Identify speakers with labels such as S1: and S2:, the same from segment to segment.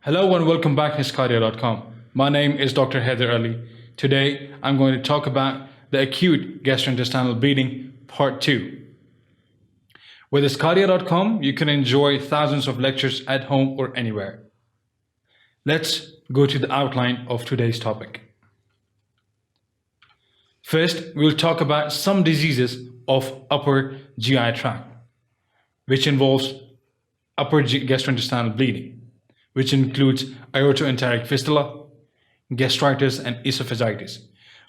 S1: Hello and welcome back to sqadia.com. My name is Dr. Heather Ali. Today I'm going to talk about the acute gastrointestinal bleeding part 2. With sqadia.com you can enjoy thousands of lectures at home or anywhere. Let's go to the outline of today's topic. First, we'll talk about some diseases of upper GI tract, which involves upper gastrointestinal bleeding, which includes aortoenteric fistula, gastritis, and esophagitis.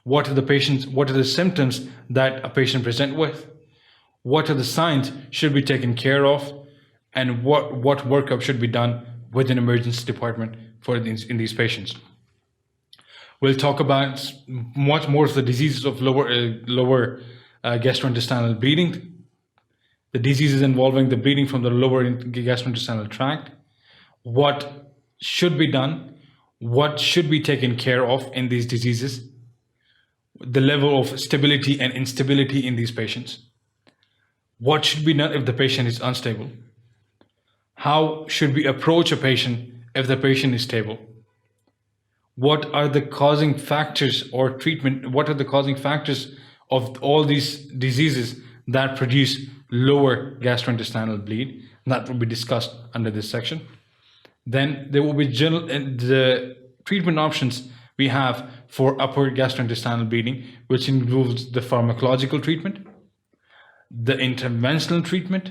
S1: What are the symptoms that a patient presents with? What are the signs should be taken care of? And what workup should be done with an emergency department in these patients? We'll talk about much more of the diseases of lower gastrointestinal bleeding, the diseases involving the bleeding from the lower gastrointestinal tract, what should be done, what should be taken care of in these diseases, the level of stability and instability in these patients, what should be done if the patient is unstable, how should we approach a patient if the patient is stable, what are the causing factors or treatment, what are the causing factors of all these diseases that produce lower gastrointestinal bleed. That will be discussed under this section. Then there will be the treatment options we have for upper gastrointestinal bleeding, which includes the pharmacological treatment, the interventional treatment,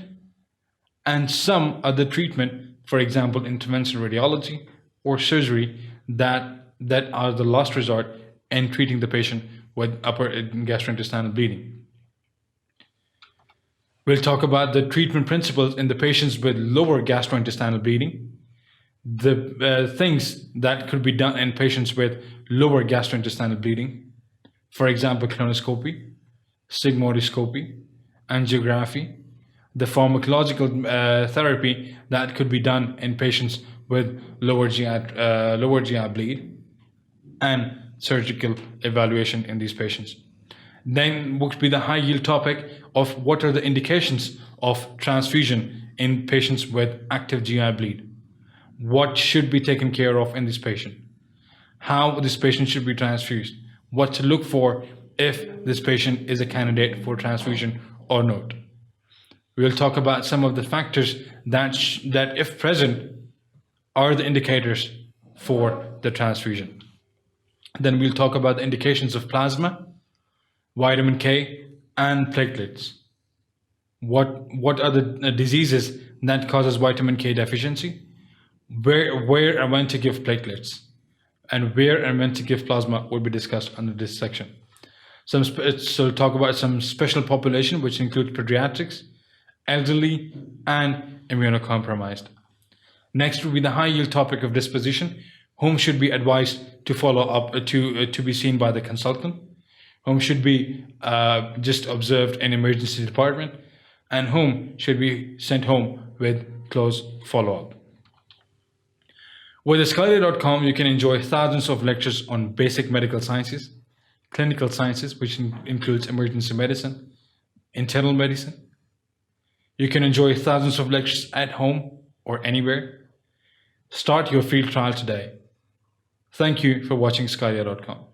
S1: and some other treatment, for example, interventional radiology or surgery that are the last resort in treating the patient with upper gastrointestinal bleeding. We'll talk about the treatment principles in the patients with lower gastrointestinal bleeding, the things that could be done in patients with lower gastrointestinal bleeding, for example, colonoscopy, sigmoidoscopy, angiography, the pharmacological therapy that could be done in patients with lower GI bleed, and surgical evaluation in these patients. Then would be the high yield topic of what are the indications of transfusion in patients with active GI bleed. What should be taken care of in this patient? How this patient should be transfused? What to look for if this patient is a candidate for transfusion or not? We'll talk about some of the factors that if present, are the indicators for the transfusion. Then we'll talk about the indications of plasma, vitamin K, and platelets. What are the diseases that causes vitamin K deficiency? Where and when to give platelets, and where and when to give plasma will be discussed under this section. So we'll talk about some special population, which includes pediatrics, elderly, and immunocompromised. Next will be the high yield topic of disposition. Whom should be advised to follow up to be seen by the consultant? Whom should be just observed in emergency department? And whom should be sent home with close follow-up? With sqadia.com, you can enjoy thousands of lectures on basic medical sciences, clinical sciences, which includes emergency medicine, internal medicine. You can enjoy thousands of lectures at home or anywhere. Start your field trial today. Thank you for watching sqadia.com.